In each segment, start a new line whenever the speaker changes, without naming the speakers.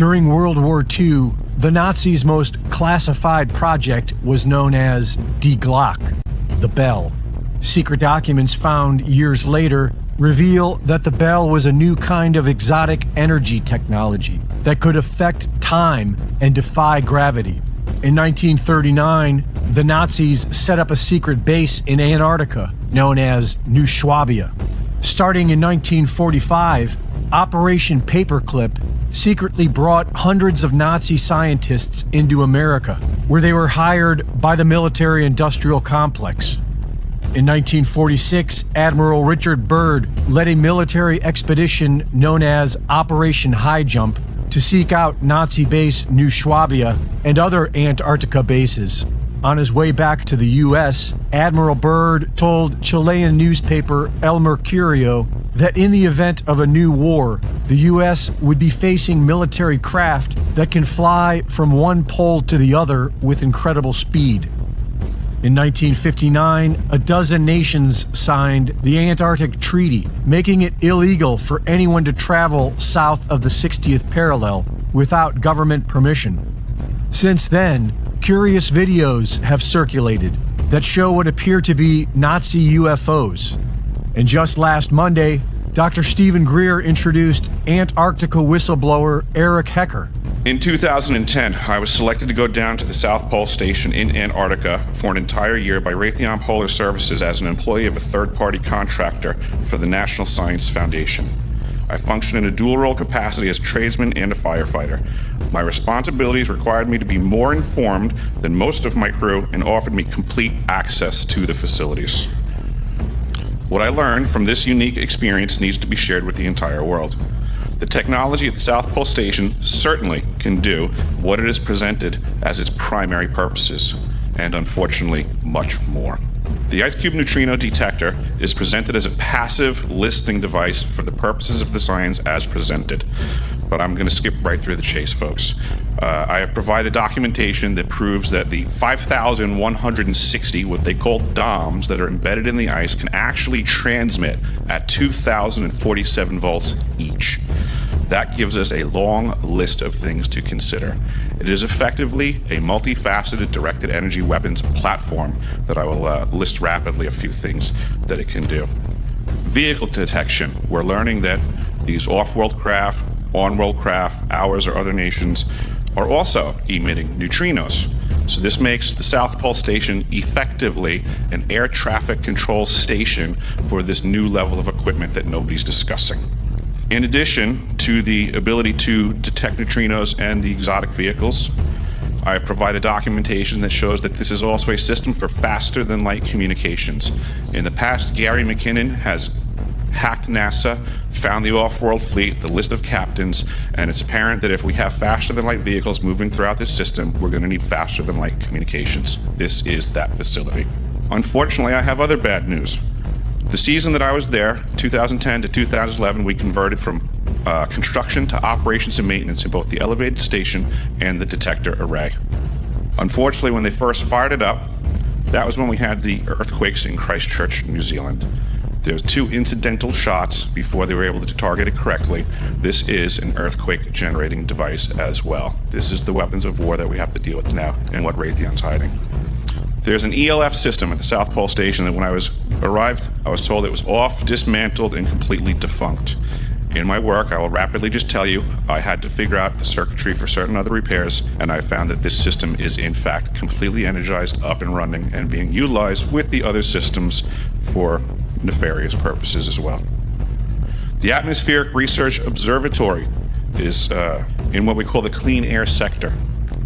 During World War II, the Nazis' most classified project was known as Die Glock, the bell. Secret documents found years later reveal that the bell was a new kind of exotic energy technology that could affect time and defy gravity. In 1939, the Nazis set up a secret base in Antarctica known as New Swabia. Starting in 1945, Operation Paperclip secretly brought hundreds of Nazi scientists into America, where they were hired by the military-industrial complex. In 1946, Admiral Richard Byrd led a military expedition known as Operation High Jump to seek out Nazi base New Swabia and other Antarctica bases. On his way back to the U.S., Admiral Byrd told Chilean newspaper El Mercurio that in the event of a new war, the U.S. would be facing military craft that can fly from one pole to the other with incredible speed. In 1959, a dozen nations signed the Antarctic Treaty, making it illegal for anyone to travel south of the 60th parallel without government permission. Since then, curious videos have circulated that show what appear to be Nazi UFOs. And just last Monday, Dr. Stephen Greer introduced Antarctica whistleblower Éric Hecker.
In 2010, I was selected to go down to the South Pole Station in Antarctica for an entire year by Raytheon Polar Services as an employee of a third-party contractor for the National Science Foundation. I function in a dual-role capacity as tradesman and a firefighter. My responsibilities required me to be more informed than most of my crew and offered me complete access to the facilities. What I learned from this unique experience needs to be shared with the entire world. The technology at the South Pole Station certainly can do what it is presented as its primary purposes, and unfortunately, much more. The ice cube neutrino detector is presented as a passive listening device for the purposes of the science as presented. But I'm going to skip right through the chase, folks. I have provided documentation that proves that the 5,160, what they call DOMs, that are embedded in the ice can actually transmit at 2,047 volts each. That gives us a long list of things to consider. It is effectively a multifaceted directed energy weapons platform that I will list rapidly a few things that it can do. Vehicle detection. We're learning that these off-world craft, on-world craft, ours or other nations, are also emitting neutrinos. So this makes the South Pole Station effectively an air traffic control station for this new level of equipment that nobody's discussing. In addition to the ability to detect neutrinos and the exotic vehicles, I have provided documentation that shows that this is also a system for faster than light communications. In the past, Gary McKinnon has hacked NASA, found the off-world fleet, the list of captains, and it's apparent that if we have faster than light vehicles moving throughout this system, we're going to need faster than light communications. This is that facility. Unfortunately, I have other bad news. The season that I was there, 2010 to 2011, we converted from construction to operations and maintenance in both the elevated station and the detector array. Unfortunately, when they first fired it up, that was when we had the earthquakes in Christchurch, New Zealand. There's 2 incidental shots before they were able to target it correctly. This is an earthquake generating device as well. This is the weapons of war that we have to deal with now and what Raytheon's hiding. There's an ELF system at the South Pole Station that when I arrived, I was told it was off, dismantled, and completely defunct. In my work, I will rapidly just tell you, I had to figure out the circuitry for certain other repairs, and I found that this system is in fact completely energized, up and running, and being utilized with the other systems for nefarious purposes as well. The Atmospheric Research Observatory is in what we call the clean air sector.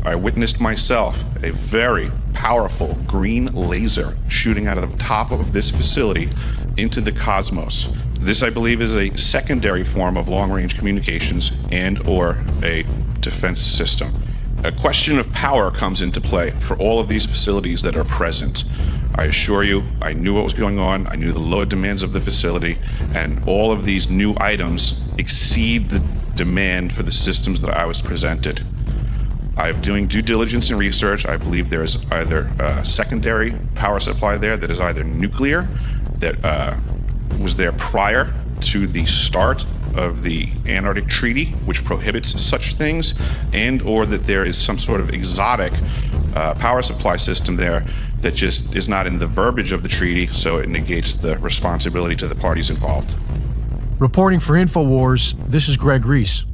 I witnessed myself a very powerful green laser shooting out of the top of this facility into the cosmos. This, I believe, is a secondary form of long-range communications and or a defense system. A question of power comes into play for all of these facilities that are present. I assure you, I knew what was going on, I knew the load demands of the facility, and all of these new items exceed the demand for the systems that I was presented. I'm doing due diligence and research. I believe there is either a secondary power supply there that is either nuclear, that was there prior to the start of the Antarctic Treaty, which prohibits such things, and or that there is some sort of exotic power supply system there that just is not in the verbiage of the treaty, so it negates the responsibility to the parties involved.
Reporting for InfoWars, this is Greg Reese.